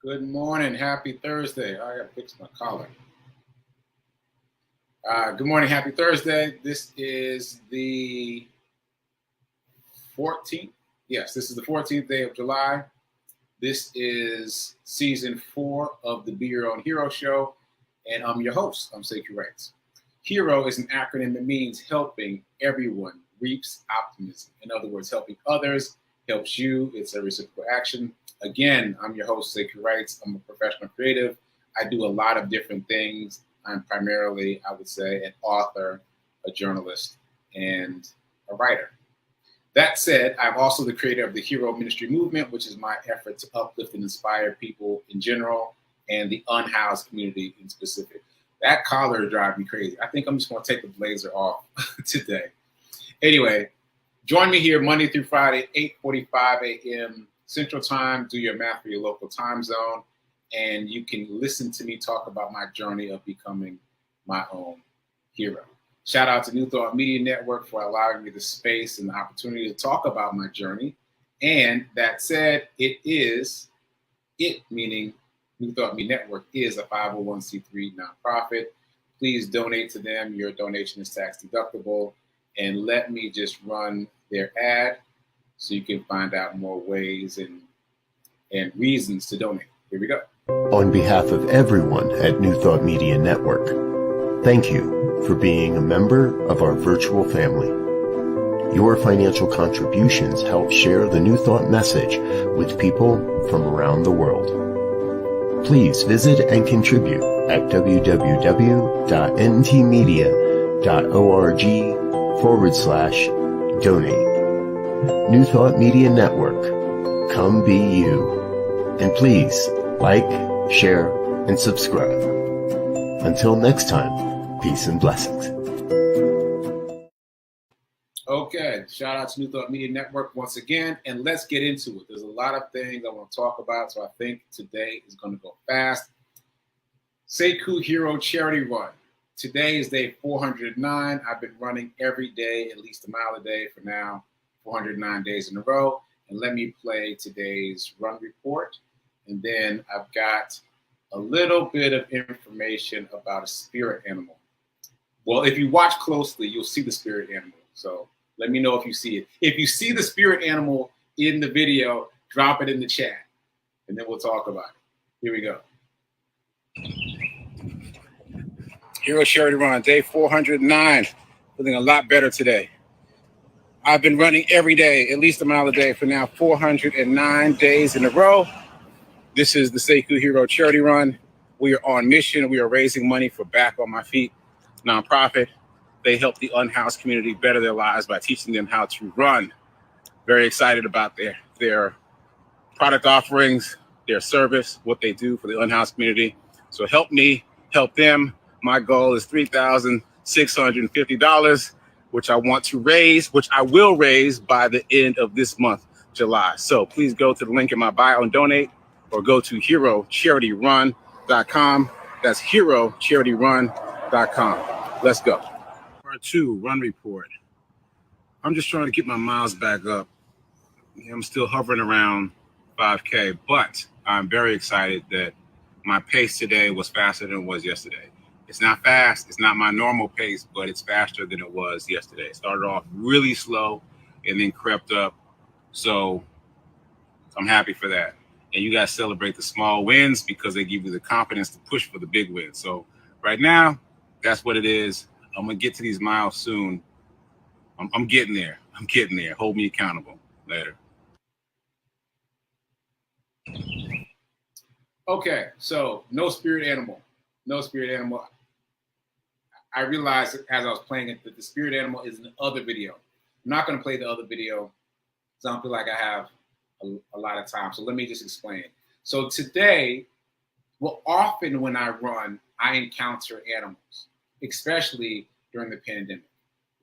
Good morning. Happy Thursday. I gotta fix my collar. Good morning. Happy Thursday. This is the 14th. Yes, this is the 14th day of July. This is season 4 of the Be Your Own Hero show, and I'm your host. I'm Sekou Wrights. HERO is an acronym that means helping everyone reaps optimism. In other words, helping others helps you. It's a reciprocal action. Again, I'm your host, Sekou Wrights. I'm a professional creative. I do a lot of different things. I'm primarily, I would say, an author, a journalist, and a writer. That said, I'm also the creator of the Hero Ministry Movement, which is my effort to uplift and inspire people in general and the unhoused community in specific. That collar drives me crazy. I think I'm just going to take the blazer off today. Anyway, join me here Monday through Friday, 8:45 a.m. Central Time. Do your math for your local time zone, and you can listen to me talk about my journey of becoming my own hero. Shout out to New Thought Media Network for allowing me the space and the opportunity to talk about my journey. And that said, meaning New Thought Media Network is a 501c3 nonprofit. Please donate to them. Your donation is tax deductible. And let me just run their ad so you can find out more ways and reasons to donate. Here we go. On behalf of everyone at New Thought Media Network, thank you for being a member of our virtual family. Your financial contributions help share the New Thought message with people from around the world. Please visit and contribute at www.ntmedia.org/donate. New Thought Media Network, come be you. And please like, share, and subscribe. Until next time, peace and blessings. Okay, shout out to New Thought Media Network once again, and let's get into it. There's a lot of things I want to talk about, so I think today is going to go fast. Sekou Hero Charity Run. Today is day 409. I've been running every day, at least a mile a day for now, 409 days in a row. And let me play today's run report. And then I've got a little bit of information about a spirit animal. Well, if you watch closely, you'll see the spirit animal. So let me know if you see it. If you see the spirit animal in the video, drop it in the chat, and then we'll talk about it. Here we go. Hero Charity Run, day 409. Feeling a lot better today. I've been running every day, at least a mile a day for now, 409 days in a row. This is the Sekou Hero Charity Run. We are on mission. We are raising money for Back on My Feet nonprofit. They help the unhoused community better their lives by teaching them how to run. Very excited about their product offerings, their service, what they do for the unhoused community. So help me, help them. My goal is $3,650, which I want to raise, which I will raise by the end of this month, July. So please go to the link in my bio and donate, or go to herocharityrun.com. That's herocharityrun.com. Let's go. Part 2, run report. I'm just trying to get my miles back up. I'm still hovering around 5K, but I'm very excited that my pace today was faster than it was yesterday. It's not fast. It's not my normal pace, but it's faster than it was yesterday. It started off really slow and then crept up. So I'm happy for that. And you guys celebrate the small wins because they give you the confidence to push for the big wins. So right now, that's what it is. I'm going to get to these miles soon. I'm getting there. I'm getting there. Hold me accountable. Later. Okay, so no spirit animal. No spirit animal. I realized as I was playing it that the spirit animal is in the other video. I'm not going to play the other video because I don't feel like I have a lot of time. So let me just explain. So today, well, often when I run, I encounter animals, especially during the pandemic.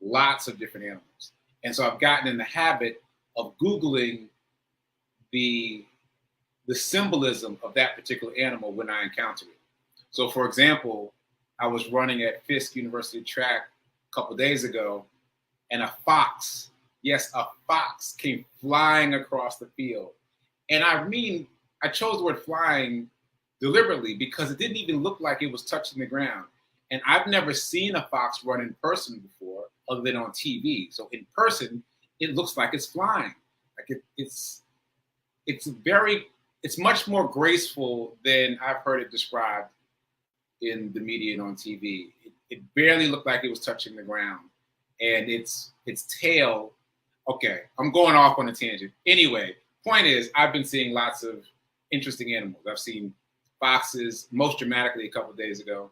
Lots of different animals. And so I've gotten in the habit of Googling the symbolism of that particular animal when I encounter it. So for example, I was running at Fisk University track a couple days ago, and a fox, yes, a fox came flying across the field. And I mean, I chose the word flying deliberately because it didn't even look like it was touching the ground. And I've never seen a fox run in person before other than on TV. So in person, it looks like it's flying. Like it's much more graceful than I've heard it described in the media and on TV. It barely looked like it was touching the ground. And its tail, okay, I'm going off on a tangent. Anyway, point is, I've been seeing lots of interesting animals. I've seen foxes, most dramatically a couple of days ago.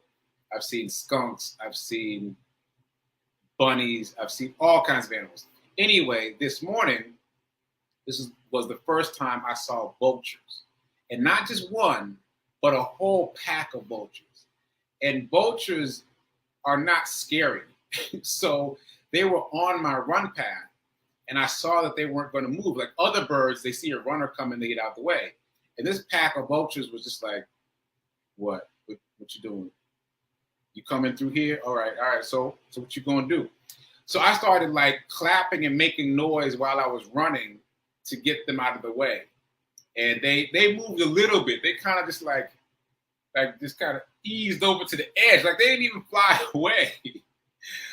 I've seen skunks. I've seen bunnies. I've seen all kinds of animals. Anyway, this morning, was the first time I saw vultures. And not just one, but a whole pack of vultures. And vultures are not scary. So they were on my run path. And I saw that they weren't going to move. Like other birds, they see a runner coming, they get out the way. And this pack of vultures was just like, what you doing? You coming through here? All right. So what you gonna do? So I started like clapping and making noise while I was running to get them out of the way. And they moved a little bit. They kind of just like just kind of eased over to the edge. Like they didn't even fly away.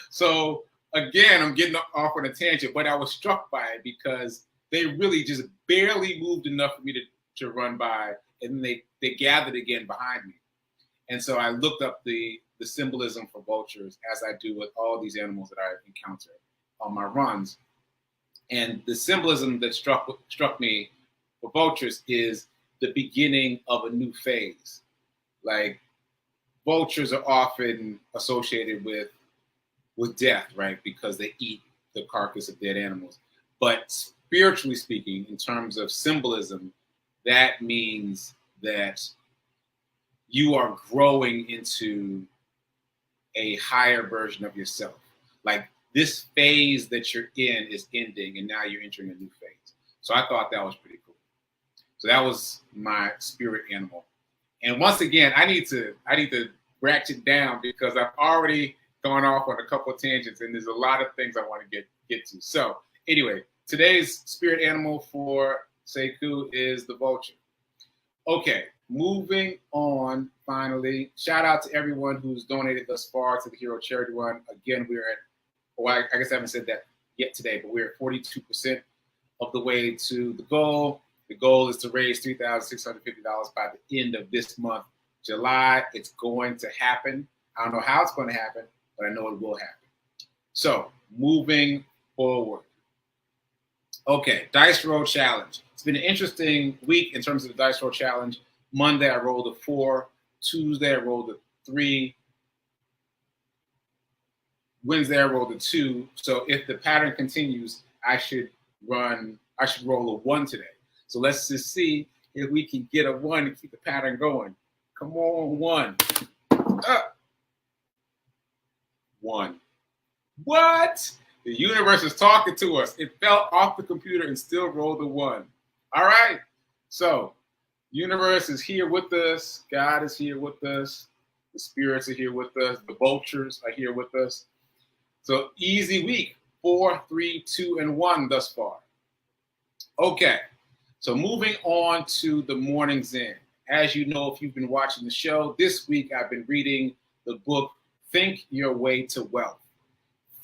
So again, I'm getting off on a tangent, but I was struck by it because they really just barely moved enough for me to run by, and then they gathered again behind me. And so I looked up the symbolism for vultures, as I do with all these animals that I encounter on my runs. And the symbolism that struck me for vultures is the beginning of a new phase. Like vultures are often associated with death, right? Because they eat the carcass of dead animals. But spiritually speaking, in terms of symbolism, that means that you are growing into a higher version of yourself. Like this phase that you're in is ending and now you're entering a new phase. So I thought that was pretty cool. So that was my spirit animal. And once again, I need to ratchet down because I've already gone off on a couple of tangents and there's a lot of things I want to get to. So anyway, today's spirit animal for Sekou is the vulture. Okay, moving on, finally. Shout out to everyone who's donated thus far to the Hero Charity Run. Again, I guess I haven't said that yet today, but we're at 42% of the way to the goal. The goal is to raise $3,650 by the end of this month, July. It's going to happen. I don't know how it's going to happen, but I know it will happen. So, moving forward. Okay, Dice Roll Challenge. It's been an interesting week in terms of the Dice Roll Challenge. Monday, I rolled a 4. Tuesday, I rolled a 3. Wednesday, I rolled a 2. So if the pattern continues, I should roll a 1 today. So let's just see if we can get a 1 to keep the pattern going. Come on, 1. Up. 1. What? The universe is talking to us. It fell off the computer and still rolled a 1. All right. So, universe is here with us. God is here with us. The spirits are here with us. The vultures are here with us. So, easy week. 4, 3, 2, and 1 thus far. Okay. So, moving on to the morning Zen. As you know, if you've been watching the show, this week I've been reading the book Think Your Way to Wealth.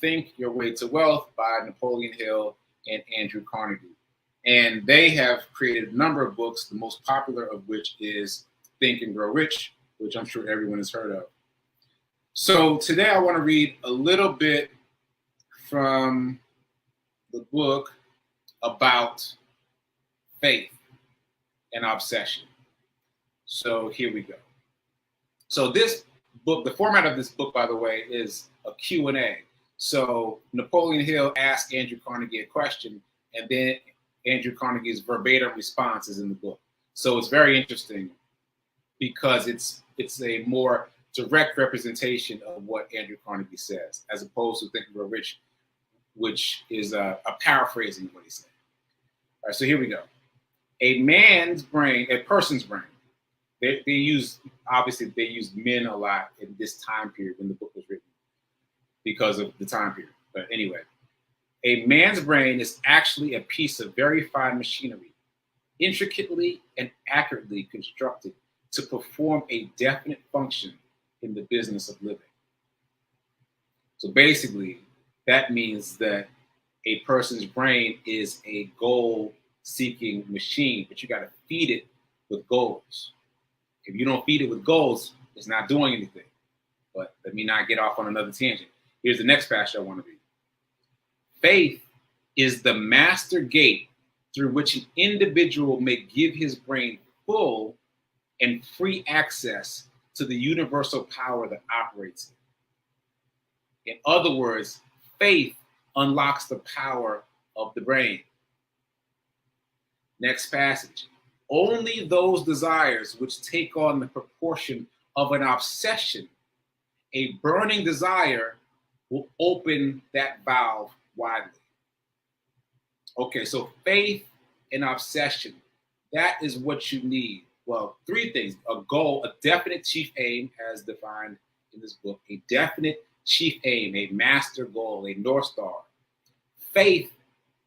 Think Your Way to Wealth by Napoleon Hill and Andrew Carnegie. And they have created a number of books, the most popular of which is Think and Grow Rich, which I'm sure everyone has heard of. So today I want to read a little bit from the book about faith and obsession. So here we go. So this book, the format of this book, by the way, is a Q&A. So Napoleon Hill asked Andrew Carnegie a question, and then Andrew Carnegie's verbatim response is in the book. So it's very interesting because it's a more direct representation of what Andrew Carnegie says, as opposed to Think and Grow Rich, which is a paraphrasing of what he said. All right, so here we go. A person's brain. They use men a lot in this time period when the book was written because of the time period. But anyway, a man's brain is actually a piece of very fine machinery, intricately and accurately constructed to perform a definite function in the business of living. So basically, that means that a person's brain is a goal-seeking machine, but you got to feed it with goals. If you don't feed it with goals, it's not doing anything. But let me not get off on another tangent. Here's the next passage I want to read. Faith is the master gate through which an individual may give his brain full and free access to the universal power that operates it. In other words, faith unlocks the power of the brain. Next passage. Only those desires which take on the proportion of an obsession, a burning desire, will open that valve widely. Okay, so faith and obsession, that is what you need. Well, three things: a goal, a definite chief aim, as defined in this book, a definite chief aim, a master goal, a North Star, faith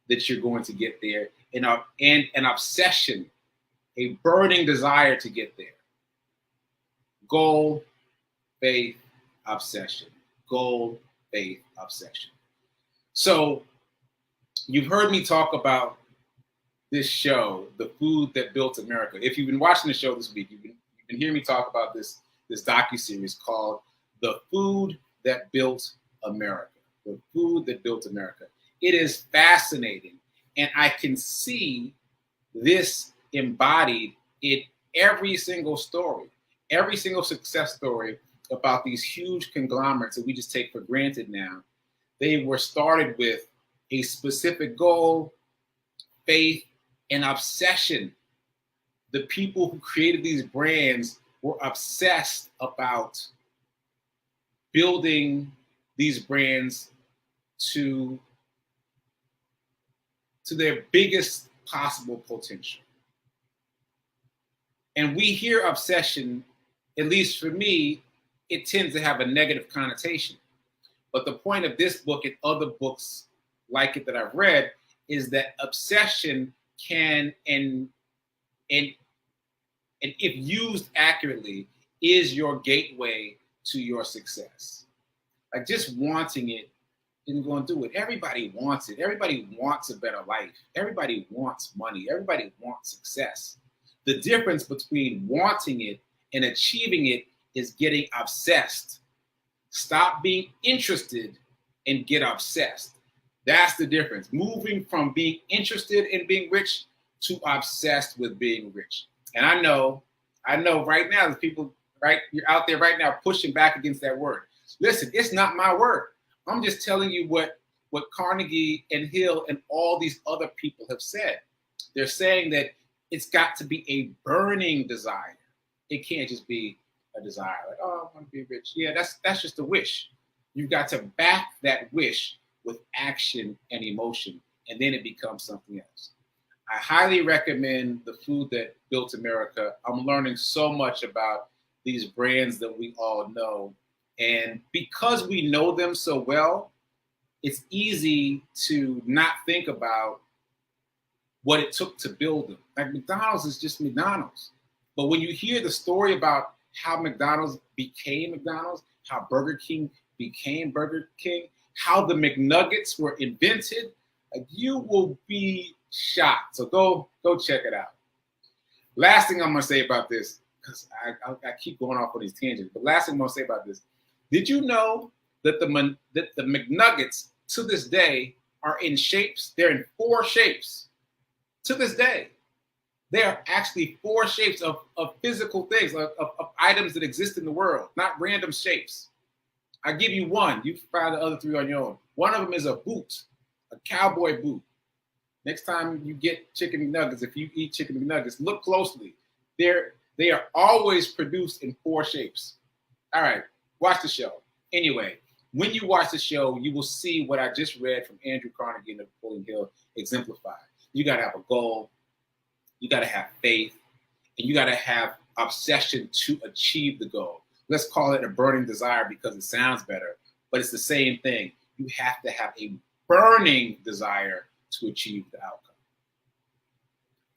that you're going to get there, and an obsession, a burning desire to get there. Goal, faith, obsession. Goal, faith, obsession. So you've heard me talk about this show, The Food That Built America. If you've been watching the show this week, you've been hearing me talk about this docuseries called The Food That Built America. The Food That Built America. It is fascinating, and I can see this embodied in every single story, every single success story about these huge conglomerates that we just take for granted now. They were started with a specific goal, faith, and obsession. The people who created these brands were obsessed about building these brands to their biggest possible potential. And we hear obsession, at least for me, it tends to have a negative connotation. But the point of this book and other books like it that I've read is that obsession can, and if used accurately, is your gateway to your success. Like just wanting it isn't going to do it. Everybody wants it. Everybody wants a better life. Everybody wants money. Everybody wants success. The difference between wanting it and achieving it is getting obsessed. Stop being interested and get obsessed. That's the difference. Moving from being interested in being rich to obsessed with being rich. And I know right now there's people, right, you're out there right now pushing back against that word. Listen, it's not my word. I'm just telling you what Carnegie and Hill and all these other people have said. They're saying that it's got to be a burning desire. It can't just be a desire like, oh, I want to be rich. Yeah, that's just a wish. You've got to back that wish with action and emotion, and then it becomes something else. I highly recommend The Food That Built America. I'm learning so much about these brands that we all know. And because we know them so well, it's easy to not think about what it took to build them. Like McDonald's is just McDonald's. But when you hear the story about how McDonald's became McDonald's, how Burger King became Burger King, how the McNuggets were invented, like you will be shocked. So go check it out. Last thing I'm going to say about this, because I keep going off on these tangents, but last thing I'm going to say about this, did you know that the McNuggets to this day are in shapes? They're in 4 shapes. To this day, there are actually 4 shapes of physical things, of items that exist in the world, not random shapes. I give you one. You find the other 3 on your own. One of them is a boot, a cowboy boot. Next time you get chicken McNuggets, if you eat chicken McNuggets, look closely. They are always produced in 4 shapes. All right, watch the show. Anyway, when you watch the show, you will see what I just read from Andrew Carnegie and Napoleon Hill exemplified. You got to have a goal. You got to have faith. And you got to have obsession to achieve the goal. Let's call it a burning desire because it sounds better, but it's the same thing. You have to have a burning desire to achieve the outcome.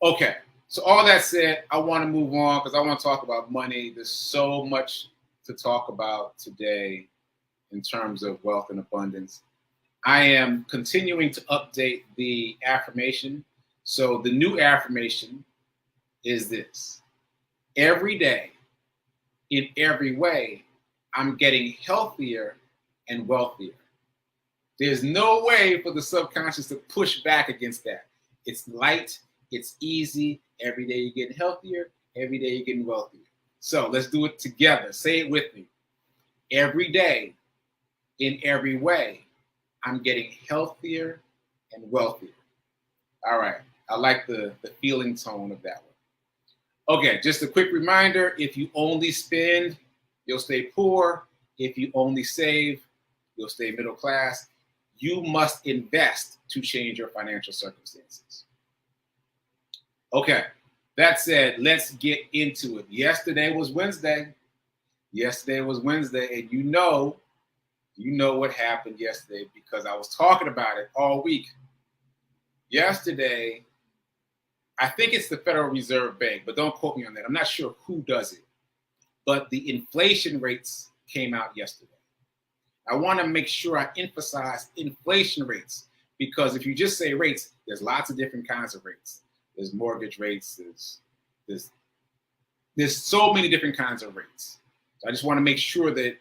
Okay, So all that said, I want to move on because I want to talk about money. There's so much to talk about today in terms of wealth and abundance. I am continuing to update the affirmation. So the new affirmation is this: every day, in every way, I'm getting healthier and wealthier. There's no way for the subconscious to push back against that. It's light, it's easy. Every day you're getting healthier, every day you're getting wealthier. So let's do it together. Say it with me. Every day, in every way, I'm getting healthier and wealthier. All right. I like the feeling tone of that one. Okay, just a quick reminder, if you only spend, you'll stay poor. If you only save, you'll stay middle class. You must invest to change your financial circumstances. Okay, that said, let's get into it. Yesterday was Wednesday. And you know what happened yesterday because I was talking about it all week. Yesterday, I think it's the Federal Reserve Bank, but don't quote me on that. I'm not sure who does it. But the inflation rates came out yesterday. I want to make sure I emphasize inflation rates because if you just say rates, there's lots of different kinds of rates. There's mortgage rates. There's so many different kinds of rates. So I just want to make sure that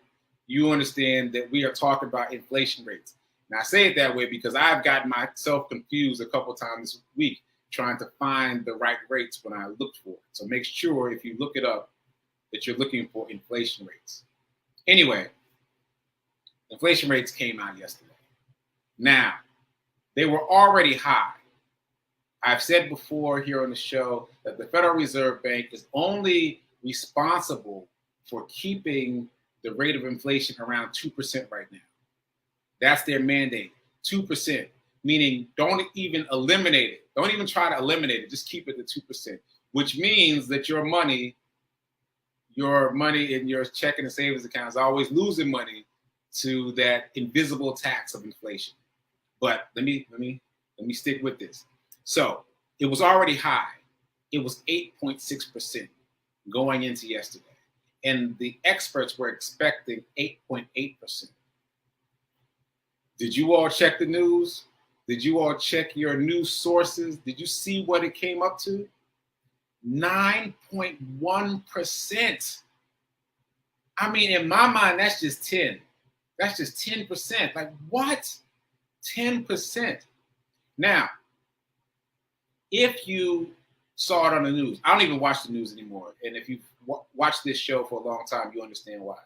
you understand that we are talking about inflation rates. And I say it that way because I've gotten myself confused a couple times this week trying to find the right rates when I looked for it. So make sure if you look it up that you're looking for inflation rates. Anyway, inflation rates came out yesterday. Now, they were already high. I've said before here on the show that the Federal Reserve Bank is only responsible for keeping the rate of inflation around 2% right now. That's their mandate, 2%, meaning don't even eliminate it. Don't even try to eliminate it. Just keep it at 2%, which means that your money in your checking and savings account is always losing money to that invisible tax of inflation. But let me stick with this. So it was already high. It was 8.6% going into yesterday. And the experts were expecting 8.8%. Did you all check the news? Did you all check your news sources? Did you see what it came up to? 9.1%. I mean, in my mind, that's just 10. That's just 10%. Like, what? 10%. Now, if you saw it on the news, I don't even watch the news anymore. And if you've watched this show for a long time, you understand why.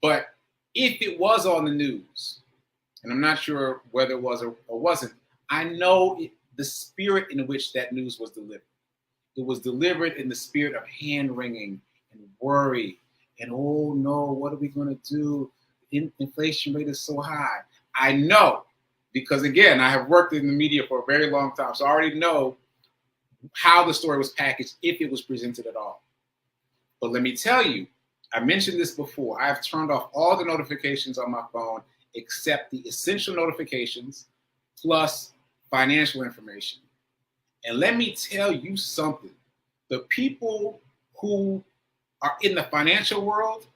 But if it was on the news, and I'm not sure whether it was or wasn't, I know the spirit in which that news was delivered. It was delivered in the spirit of hand-wringing and worry and, oh no, what are we going to do? Inflation rate is so high. I know, because again, I have worked in the media for a very long time, so I already know how the story was packaged if it was presented at all. But let me tell you, I mentioned this before, I've turned off all the notifications on my phone except the essential notifications plus financial information. And let me tell you something. The people who are in the financial world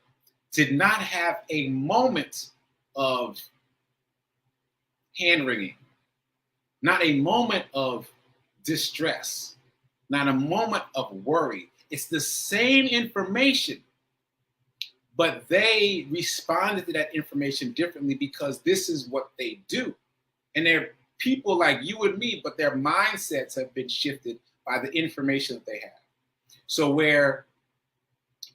did not have a moment of hand-wringing, not a moment of distress, not a moment of worry. It's the same information, but they responded to that information differently because this is what they do. And they're people like you and me, but their mindsets have been shifted by the information that they have. So where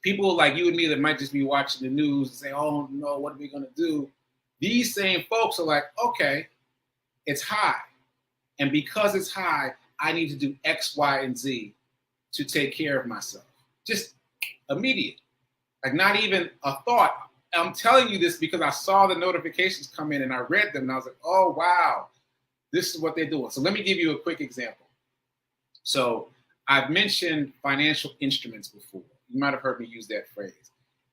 people like you and me that might just be watching the news and say, oh no, what are we going to do? These same folks are like, okay, it's high. And because it's high, I need to do X, Y, and Z to take care of myself. Just immediate. Like not even a thought. I'm telling you this because I saw the notifications come in and I read them and I was like, oh, wow, this is what they're doing. So let me give you a quick example. So I've mentioned financial instruments before. You might have heard me use that phrase.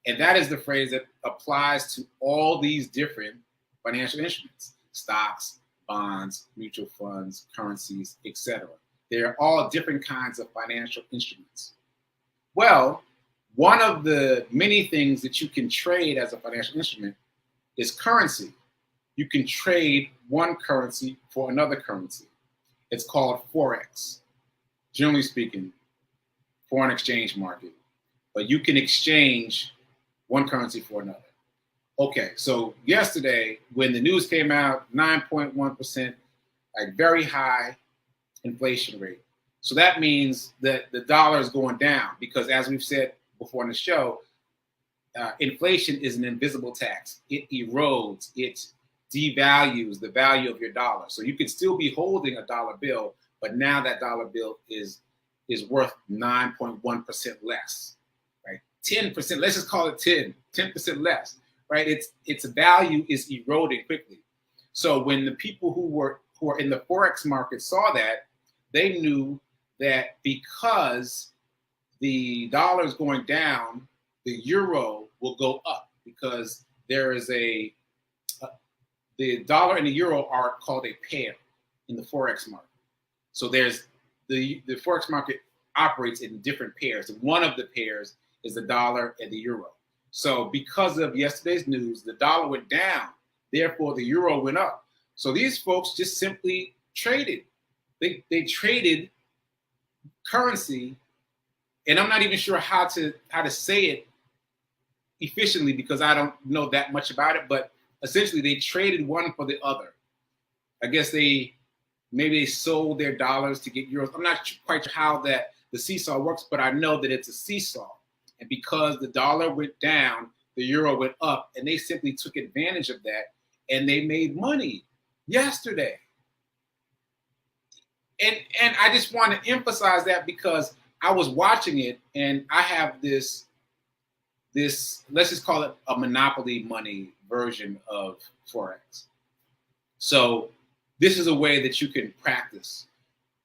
And that is the phrase that applies to all these different financial instruments, stocks, bonds, mutual funds, currencies, etc. They're all different kinds of financial instruments. Well, one of the many things that you can trade as a financial instrument is currency. You can trade one currency for another currency. It's called Forex, generally speaking, foreign exchange market. But you can exchange one currency for another. Okay, so yesterday, when the news came out, 9.1%, like very high inflation rate. So that means that the dollar is going down because, as we've said before in the show, inflation is an invisible tax. It erodes, it devalues the value of your dollar. So you could still be holding a dollar bill, but now that dollar bill is worth 9.1% less, right? 10%, let's just call it 10% less, right? Its value is eroding quickly. So when the people who are in the Forex market saw that, they knew that because the dollar is going down, the euro will go up because there is the dollar and the euro are called a pair in the Forex market. So there's the Forex market operates in different pairs. And one of the pairs is the dollar and the euro. So because of yesterday's news, the dollar went down, therefore the euro went up. So these folks just simply traded. They traded currency, and I'm not even sure how to say it efficiently because I don't know that much about it, but essentially they traded one for the other. I guess maybe they sold their dollars to get euros. I'm not quite sure how the seesaw works, but I know that it's a seesaw. And because the dollar went down, the euro went up, and they simply took advantage of that, and they made money yesterday. And I just want to emphasize that because I was watching it, and I have this let's just call it a monopoly money version of Forex. So this is a way that you can practice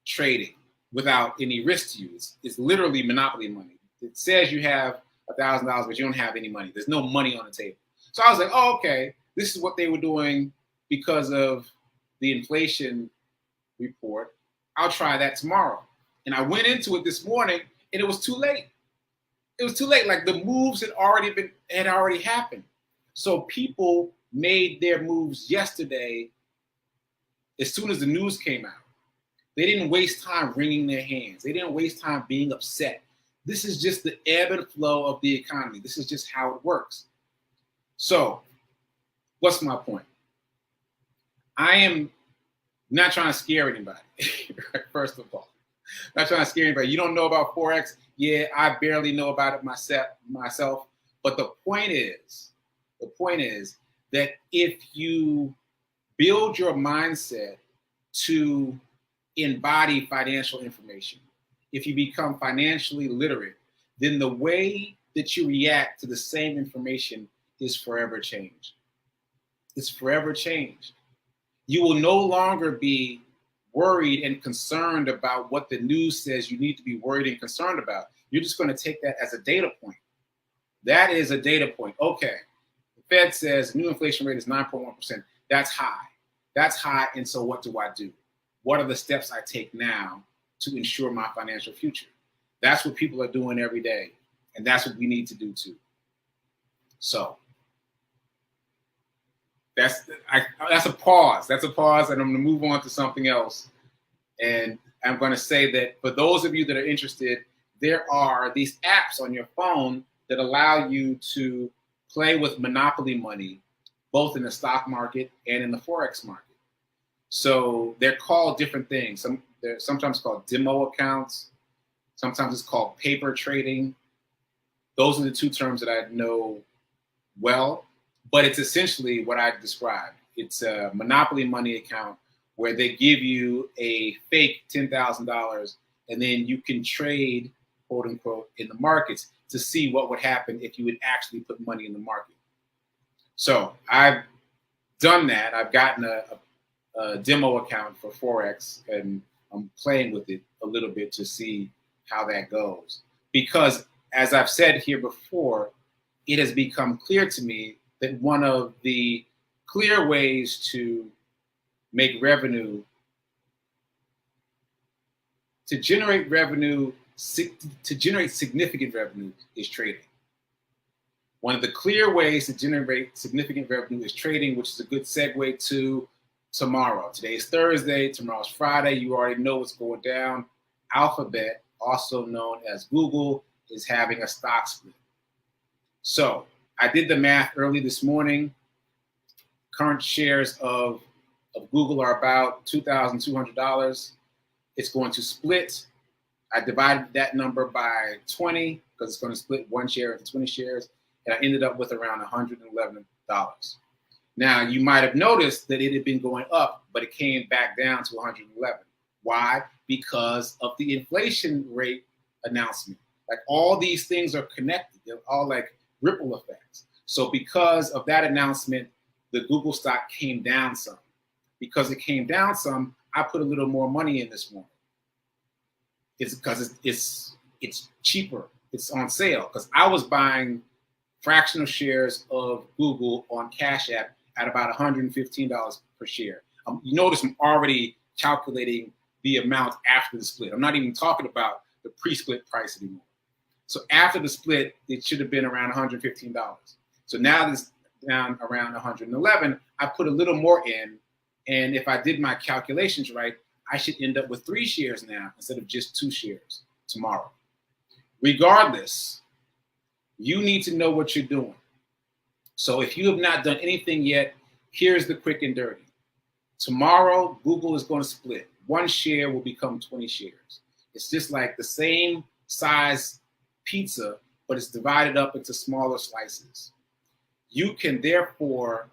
trading without any risk to you. It's literally monopoly money. It says you have $1,000, but you don't have any money. There's no money on the table. So I was like, oh, okay, this is what they were doing because of the inflation report. I'll try that tomorrow. And I went into it this morning, and it was too late. It was too late. Like the moves had already happened. So people made their moves yesterday as soon as the news came out. They didn't waste time wringing their hands. They didn't waste time being upset. This is just the ebb and flow of the economy. This is just how it works. So what's my point? I am not trying to scare anybody, first of all. Not trying to scare anybody. You don't know about Forex? Yeah, I barely know about it myself. But the point is that if you build your mindset to embody financial information, if you become financially literate, then the way that you react to the same information is forever changed. It's forever changed. You will no longer be worried and concerned about what the news says you need to be worried and concerned about. You're just going to take that as a data point. That is a data point. Okay, the Fed says new inflation rate is 9.1%. That's high. That's high, and so what do I do? What are the steps I take now to ensure my financial future? That's what people are doing every day, and that's what we need to do too. So that's a pause. That's a pause, and I'm going to move on to something else. And I'm going to say that for those of you that are interested, there are these apps on your phone that allow you to play with monopoly money, both in the stock market and in the Forex market. So they're called different things. They're sometimes called demo accounts. Sometimes it's called paper trading. Those are the two terms that I know well, but it's essentially what I described. It's a monopoly money account where they give you a fake $10,000 and then you can trade, quote unquote, in the markets to see what would happen if you would actually put money in the market. So I've done that. I've gotten a demo account for Forex, and I'm playing with it a little bit to see how that goes. Because as I've said here before, it has become clear to me that one of the clear ways to make revenue to generate revenue, to generate significant revenue is trading. One of the clear ways to generate significant revenue is trading, which is a good segue to tomorrow. Today is Thursday, tomorrow's Friday. You already know what's going down. Alphabet, also known as Google, is having a stock split. So I did the math early this morning. Current shares of Google are about $2,200. It's going to split. I divided that number by 20 because it's going to split one share into 20 shares. And I ended up with around $111. Now, you might have noticed that it had been going up, but it came back down to 111. Why? Because of the inflation rate announcement. Like, all these things are connected. They're all like ripple effects. So because of that announcement, the Google stock came down some. Because it came down some, I put a little more money in this morning. It's because it's cheaper. It's on sale. Because I was buying fractional shares of Google on Cash App at about $115 per share. You notice I'm already calculating the amount after the split. I'm not even talking about the pre-split price anymore. So after the split, it should have been around $115. So now it's down around 111. I put a little more in, and if I did my calculations right, I should end up with 3 shares now instead of just 2 shares tomorrow. Regardless, you need to know what you're doing. So if you have not done anything yet, here's the quick and dirty. Tomorrow, Google is going to split. 1 share will become 20 shares. It's just like the same size pizza, but it's divided up into smaller slices. You can therefore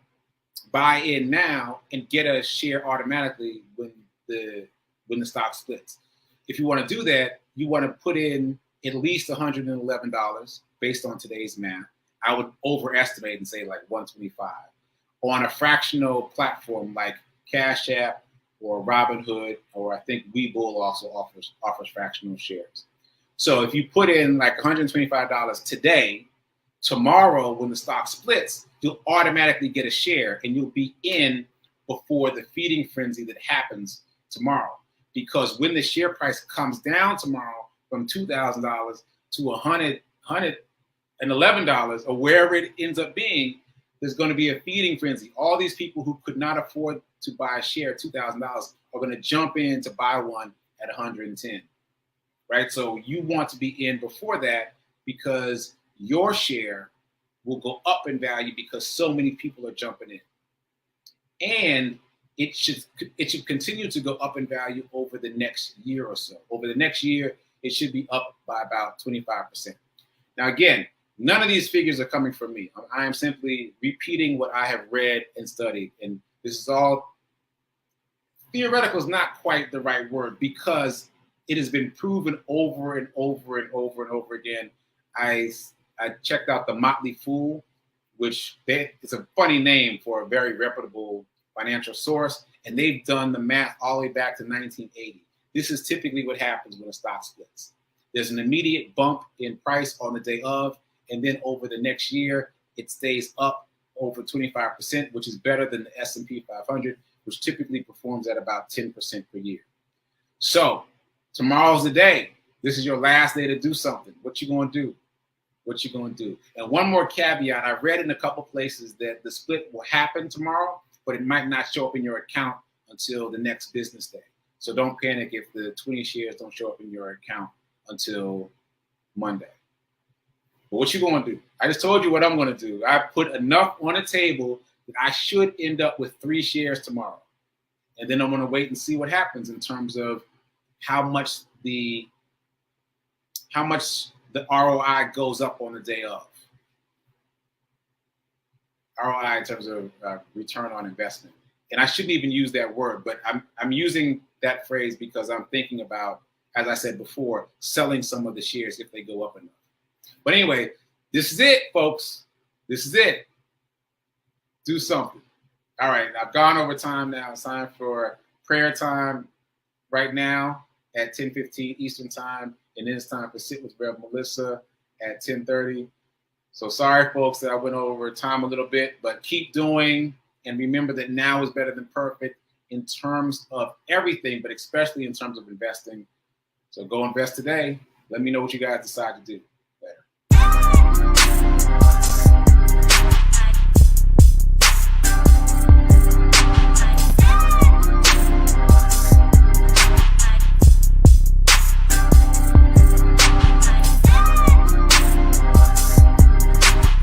buy in now and get a share automatically when the stock splits. If you want to do that, you want to put in at least $111 based on today's math. I would overestimate and say like 125 on a fractional platform like Cash App or Robinhood, or I think Webull also offers fractional shares. So if you put in like $125 today, tomorrow when the stock splits, you'll automatically get a share and you'll be in before the feeding frenzy that happens tomorrow. Because when the share price comes down tomorrow from $2,000 to $111 or wherever it ends up being, there's going to be a feeding frenzy. All these people who could not afford to buy a share at $2,000 are going to jump in to buy one at 110, right? So you want to be in before that because your share will go up in value because so many people are jumping in. And it should continue to go up in value over the next year or so. Over the next year, it should be up by about 25%. Now, again, none of these figures are coming from me. I am simply repeating what I have read and studied. And this is all theoretical is not quite the right word because it has been proven over and over and over and over again. I checked out the Motley Fool, which it's a funny name for a very reputable financial source. And they've done the math all the way back to 1980. This is typically what happens when a stock splits. There's an immediate bump in price on the day of, and then over the next year, it stays up over 25%, which is better than the S&P 500, which typically performs at about 10% per year. So tomorrow's the day. This is your last day to do something. What you going to do? What you going to do? And one more caveat. I read in a couple places that the split will happen tomorrow, but it might not show up in your account until the next business day. So don't panic if the 20 shares don't show up in your account until Monday. But what you going to do? I just told you what I'm going to do. I put enough on the table that I should end up with 3 shares tomorrow. And then I'm going to wait and see what happens in terms of how much the ROI goes up on the day of. ROI in terms of return on investment. And I shouldn't even use that word, but I'm using that phrase because I'm thinking about, as I said before, selling some of the shares if they go up enough. But anyway, this is it, folks. This is it. Do something. All right, I've gone over time now. It's time for prayer time right now at 10:15 Eastern time. And then it's time for Sit with Rev Melissa at 10:30. So sorry, folks, that I went over time a little bit, but keep doing. And remember that now is better than perfect in terms of everything, but especially in terms of investing. So go invest today. Let me know what you guys decide to do.